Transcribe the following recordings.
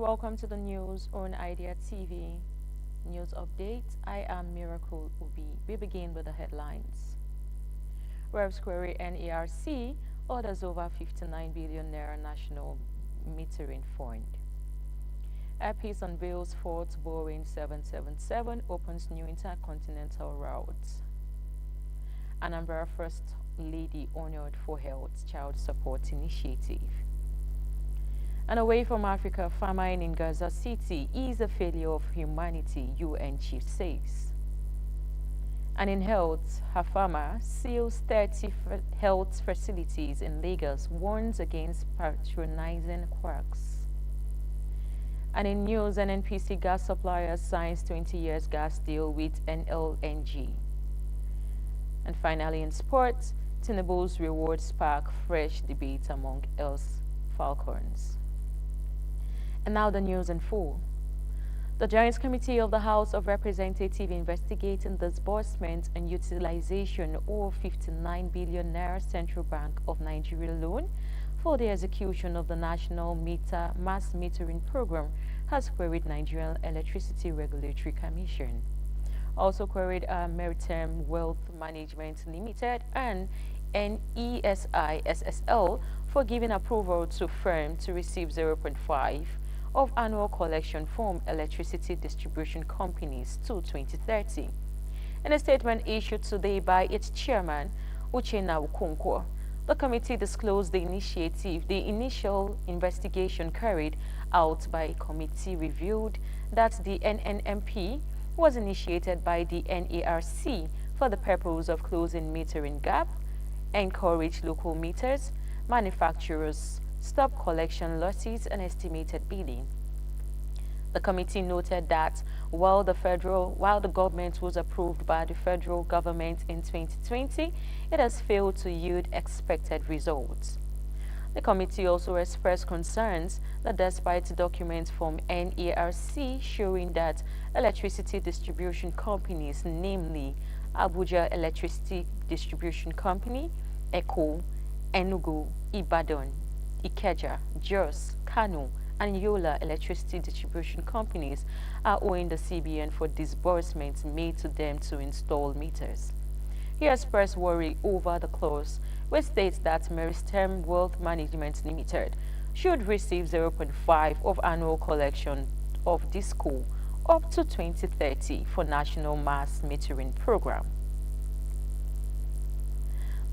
welcome to the news on Idea TV. News update. I am Miracle Ubi. We begin with the headlines. Reps query NERC orders over 59 billion naira national metering fund. Airpeace unveils fourth Boeing 777 opens new intercontinental routes. Anambra First Lady honored for health child support initiative. And away from Africa, famine in Gaza City is a failure of humanity, UN chief says. And in health, HEFAMAA seals 30 health facilities in Lagos, warns against patronizing quacks. And in news, NNPC gas suppliers signs 20 years gas deal with NLNG. And finally in sports, Tinubu's rewards spark fresh debate among ex-Falcons. And now the news in full. The Joint Committee of the House of Representatives investigating disbursement and utilization of 59 billion naira Central Bank of Nigeria loan for the execution of the National Mass Metering Program has queried Nigerian Electricity Regulatory Commission. Also queried Maritime Wealth Management Limited and NESI SSL for giving approval to firm to receive 0.5 of annual collection from electricity distribution companies to 2030. In a statement issued today by its chairman, Uchenna Okonkwo, the committee disclosed the initial investigation carried out by a committee revealed that the NNMP was initiated by the NERC for the purpose of closing metering gap, encourage local meters, manufacturers, stop collection losses and estimated billing. The committee noted that while the government was approved by the federal government in 2020, it has failed to yield expected results. The committee also expressed concerns that despite documents from NERC showing that electricity distribution companies, namely Abuja Electricity Distribution Company, ECO, Enugu, Ibadan, Ikeja, Jos, Kano, and Yola Electricity Distribution Companies are owing the CBN for disbursements made to them to install meters. He expressed worry over the clause, which states that Maritime Wealth Management Limited should receive 0.5 of annual collection of DISCO up to 2030 for National Mass Metering Program.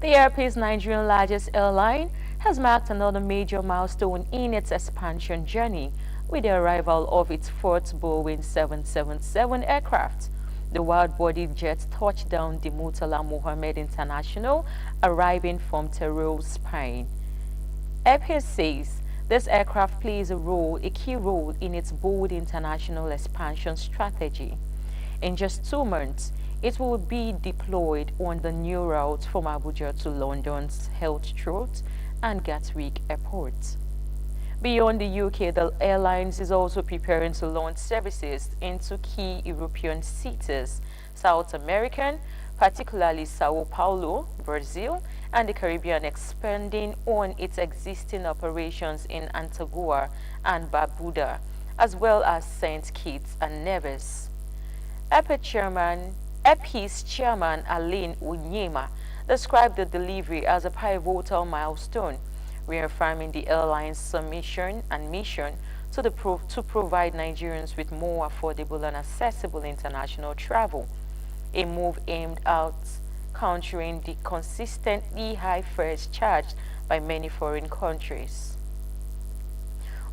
The Airpeace, Nigerian largest airline, has marked another major milestone in its expansion journey with the arrival of its fourth Boeing 777 aircraft. The wide-bodied jet touched down the Murtala Mohammed International, arriving from Terrell, Spain. Airpeace says this aircraft plays a key role in its bold international expansion strategy. In just 2 months, it will be deployed on the new route from Abuja to London's Heathrow and Gatwick airports. Beyond the UK, the airlines is also preparing to launch services into key European cities, South American, particularly Sao Paulo, Brazil, and the Caribbean, expanding on its existing operations in Antigua and Barbuda, as well as St. Kitts and Nevis. Airpeace Chairman Alain Onyema described the delivery as a pivotal milestone, reaffirming the airline's submission and mission to provide Nigerians with more affordable and accessible international travel, a move aimed at countering the consistently high fares charged by many foreign countries.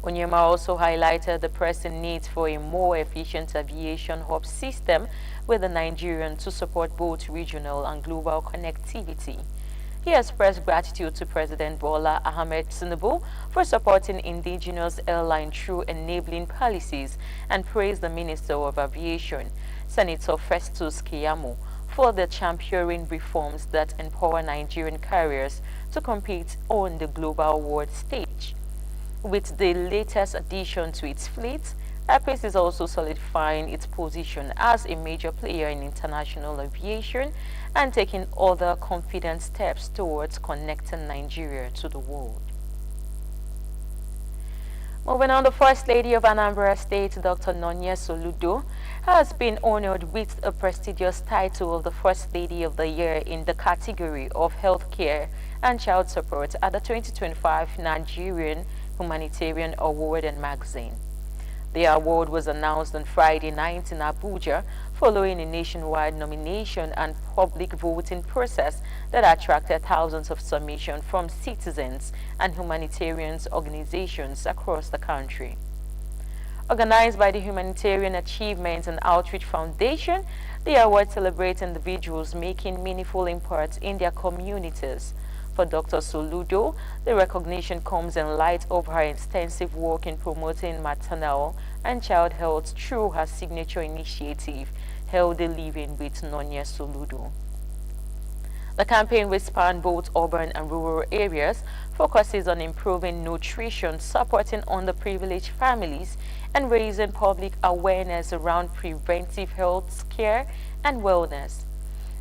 Onyema also highlighted the pressing need for a more efficient aviation hub system with the Nigerian to support both regional and global connectivity. He expressed gratitude to President Bola Ahmed Tinubu for supporting indigenous airline through enabling policies and praised the Minister of Aviation, Senator Festus Keyamo, for the championing reforms that empower Nigerian carriers to compete on the global world stage. With the latest addition to its fleet, Airpeace is also solidifying its position as a major player in international aviation and taking other confident steps towards connecting Nigeria to the world. Moving on, the First Lady of Anambra State, Dr. Nonye Soludo, has been honored with a prestigious title of the First Lady of the Year in the category of Healthcare and Child Support at the 2025 Nigerian Humanitarian Award and Magazine. The award was announced on Friday night in Abuja following a nationwide nomination and public voting process that attracted thousands of submissions from citizens and humanitarian organizations across the country. Organized by the Humanitarian Achievement and Outreach Foundation, the award celebrates individuals making meaningful impacts in their communities. For Dr. Soludo, the recognition comes in light of her extensive work in promoting maternal and child health through her signature initiative, Healthy Living with Nonye Soludo. The campaign, which spans both urban and rural areas, focuses on improving nutrition, supporting underprivileged families, and raising public awareness around preventive health care and wellness.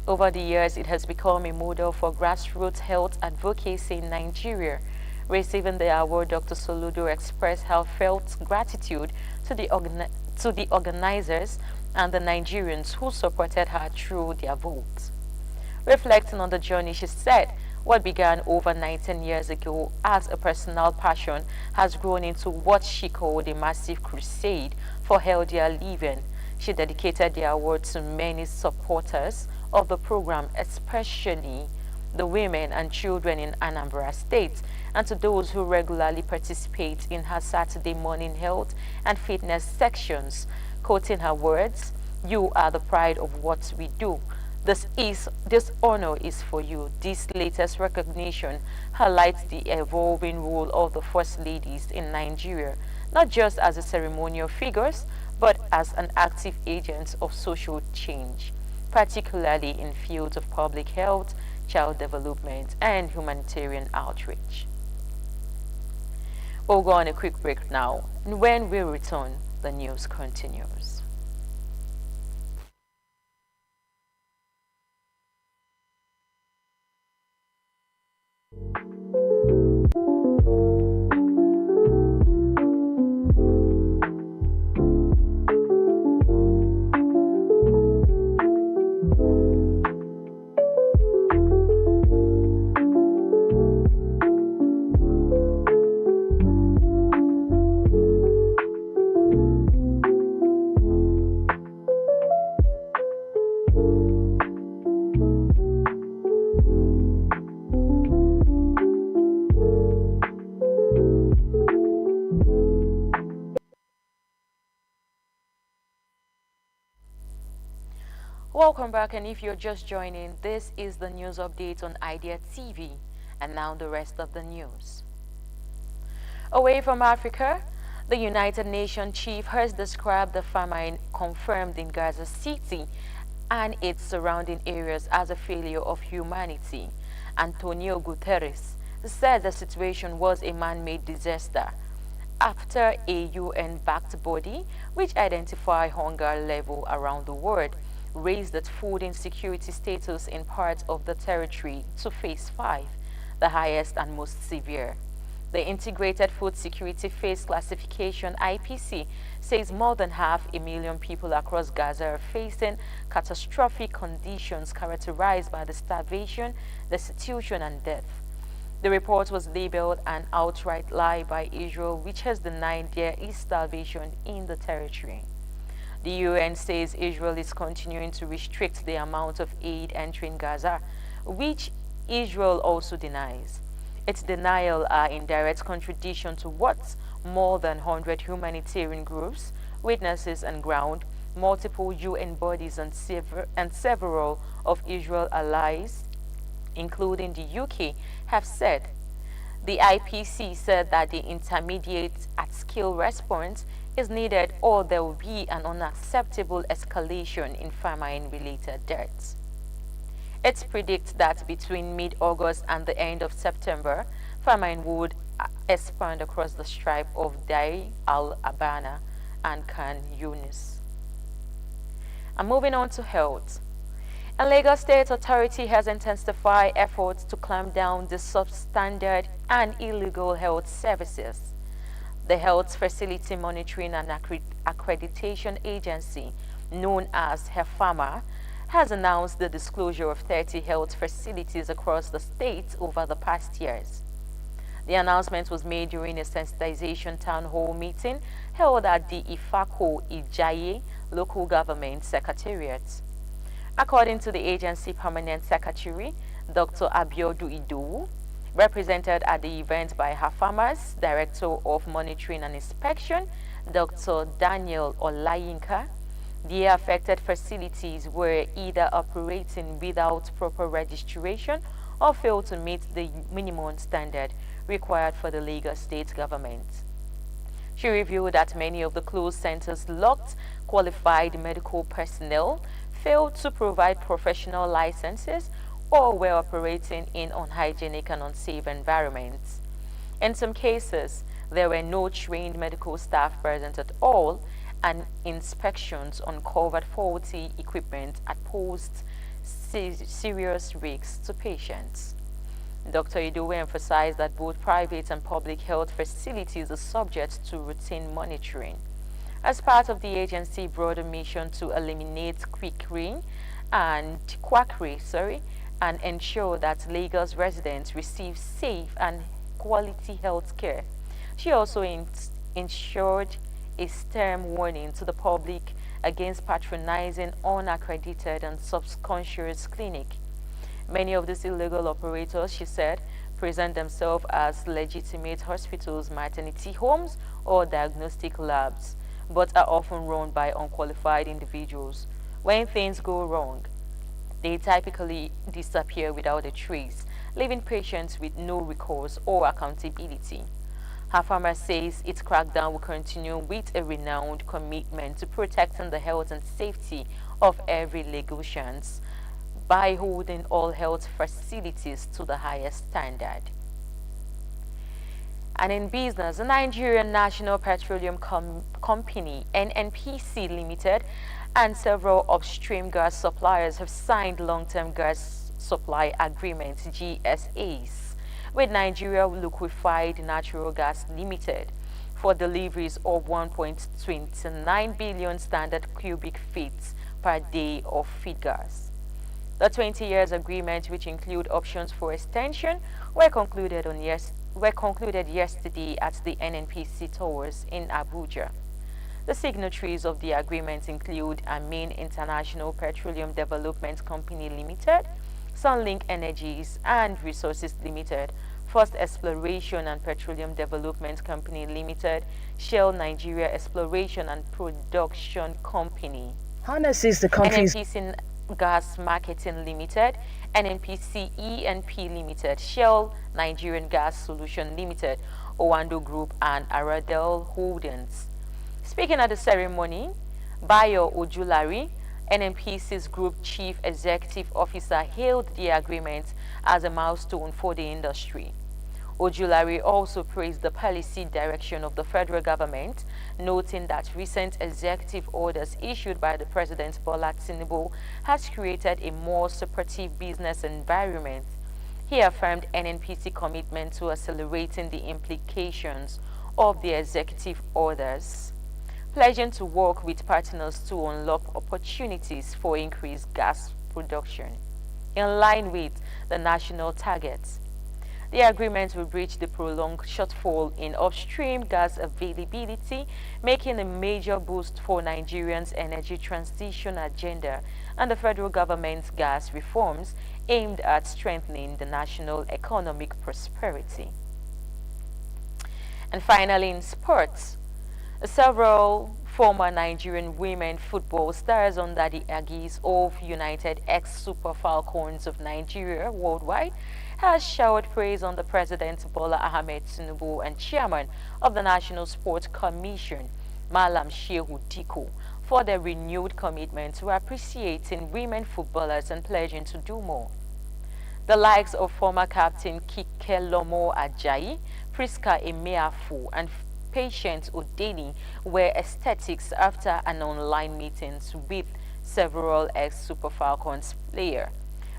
Over the years, it has become a model for grassroots health advocacy in Nigeria. Receiving the award, Dr. Soludo expressed heartfelt gratitude to the organizers and the Nigerians who supported her through their votes. Reflecting on the journey, she said, what began over 19 years ago as a personal passion has grown into what she called a massive crusade for healthier living. She dedicated the award to many supporters of the program, especially the women and children in Anambra State, and to those who regularly participate in her Saturday morning health and fitness sections. Quoting her words, "You are the pride of what we do. This honor is for you." This latest recognition highlights the evolving role of the First Ladies in Nigeria, not just as a ceremonial figures, but as an active agent of social change, particularly in fields of public health, child development, and humanitarian outreach. We'll go on a quick break now, and when we return, the news continues. Welcome back, and if you're just joining, this is the news update on Idea TV, and now the rest of the news. Away from Africa, the United Nations chief has described the famine confirmed in Gaza City and its surrounding areas as a failure of humanity. Antonio Guterres said the situation was a man-made disaster after a UN-backed body, which identifies hunger level around the world, raised its food insecurity status in parts of the territory to phase 5, the highest and most severe. The Integrated Food Security Phase Classification (IPC) says more than 500,000 people across Gaza are facing catastrophic conditions characterized by the starvation, destitution, and death. The report was labeled an outright lie by Israel, which has denied there is starvation in the territory. The UN says Israel is continuing to restrict the amount of aid entering Gaza, which Israel also denies. Its denial are in direct contradiction to what more than 100 humanitarian groups, witnesses on ground, multiple UN bodies, and several of Israel's allies, including the UK, have said. The IPC said that the intermediate at-scale response is needed, or there will be an unacceptable escalation in famine-related deaths. It predicts that between mid-August and the end of September, famine would expand across the stripe of Deir al-Abana and Khan Yunis. And moving on to health. A Lagos State Authority has intensified efforts to clamp down the substandard and illegal health services. The Health Facility Monitoring and Accreditation Agency, known as HEFAMAA, has announced the disclosure of 30 health facilities across the state over the past years. The announcement was made during a sensitization town hall meeting held at the Ifako Ijaye local government secretariat. According to the agency permanent secretary, Dr. Abiodu Idowu, represented at the event by HEFAMAA's Director of Monitoring and Inspection, Dr. Daniel Olayinka, the affected facilities were either operating without proper registration or failed to meet the minimum standard required for the Lagos state government. She revealed that many of the closed centers lacked qualified medical personnel, failed to provide professional licenses, or were operating in unhygienic and unsafe environments. In some cases, there were no trained medical staff present at all, and inspections uncovered faulty equipment that posed serious risks to patients. Dr. Idowu emphasized that both private and public health facilities are subject to routine monitoring. As part of the agency's broader mission to eliminate quackery and ensure that Lagos residents receive safe and quality health care, she also ensured a stern warning to the public against patronizing unaccredited and subconscious clinic. Many of these illegal operators, she said, present themselves as legitimate hospitals, maternity homes, or diagnostic labs, but are often run by unqualified individuals. When things go wrong, they typically disappear without a trace, leaving patients with no recourse or accountability. HEFAMAA says its crackdown will continue with a renowned commitment to protecting the health and safety of every Lagosian by holding all health facilities to the highest standard. And in business, the Nigerian National Petroleum Company, NNPC Limited, and several upstream gas suppliers have signed long-term gas supply agreements, GSAs, with Nigeria Liquefied Natural Gas Limited for deliveries of 1.29 billion standard cubic feet per day of feed gas. The 20 years agreement, which include options for extension, were concluded yesterday at the NNPC Towers in Abuja. The signatories of the agreement include Amin International Petroleum Development Company Limited, Sunlink Energies and Resources Limited, First Exploration and Petroleum Development Company Limited, Shell Nigeria Exploration and Production Company, harnesses the country's NNPC Gas Marketing Limited, NNPC E&P Limited, Shell Nigerian Gas Solution Limited, Owando Group, and Aradel Holdings. Speaking at the ceremony, Bayo Ojulari, NNPC's Group Chief Executive Officer, hailed the agreement as a milestone for the industry. Ojulari also praised the policy direction of the federal government, noting that recent executive orders issued by the President Bola Tinubu has created a more supportive business environment. He affirmed NNPC commitment to accelerating the implications of the executive orders, pledging to work with partners to unlock opportunities for increased gas production, in line with the national targets. The agreement will bridge the prolonged shortfall in upstream gas availability, making a major boost for Nigerians' energy transition agenda and the federal government's gas reforms aimed at strengthening the national economic prosperity. And finally, in sports, several former Nigerian women football stars under the aegis of United ex-Super Falcons of Nigeria worldwide has showered praise on the President Bola Ahmed Tinubu and Chairman of the National Sports Commission, Malam Shehu Diko, for their renewed commitment to appreciating women footballers and pledging to do more. The likes of former captain Kikelomo Ajayi, Priska Emeafu, and Patient Odeni were ecstatics after an online meeting with several ex-Super Falcons players.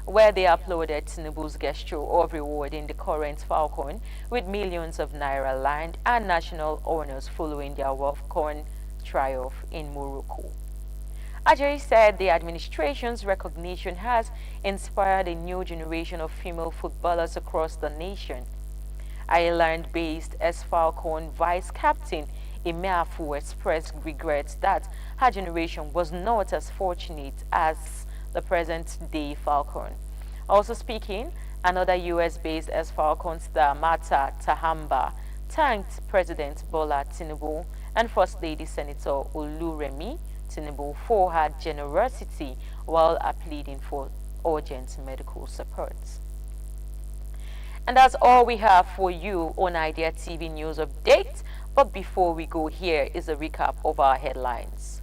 where they applauded Tinubu's gesture of rewarding the current Falcon with millions of naira land and national honors following their WAFCON triumph in Morocco. Ajayi said the administration's recognition has inspired a new generation of female footballers across the nation. Ireland-based ex-Falcon vice captain Emeafu expressed regrets that her generation was not as fortunate as the present-day Falcon. Also speaking, another US-based ex-Falcon star Martha Tahamba thanked President Bola Tinubu and First Lady Senator Oluremi Tinubu for her generosity while pleading for urgent medical support. And that's all we have for you on Idea TV News Update. But before we go, here is a recap of our headlines.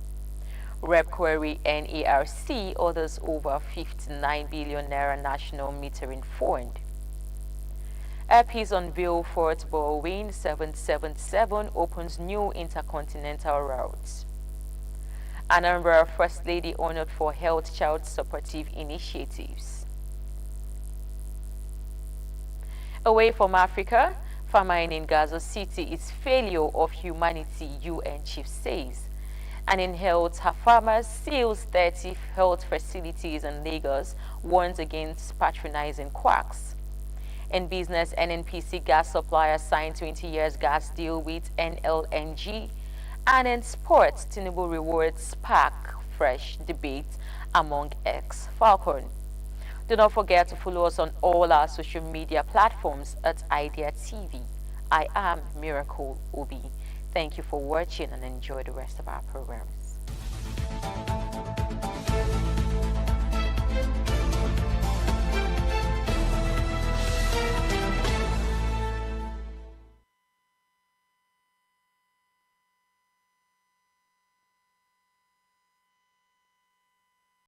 Rep query NERC orders over 59 billion naira national metering fund. Airpeace unveil Fort Boeing 777 opens new intercontinental routes. Anambra First Lady honored for health child supportive initiatives. Away from Africa, famine in Gaza City is failure of humanity, UN chief says. And in health, HEFAMAA seals 30 health facilities in Lagos, warns against patronizing quacks. In business, NNPC gas supplier signed 20 years gas deal with NLNG. And in sports, Tinubu rewards spark fresh debate among ex-Falcons. Do not forget to follow us on all our social media platforms at Idea TV. I am Miracle Obi. Thank you for watching and enjoy the rest of our programs.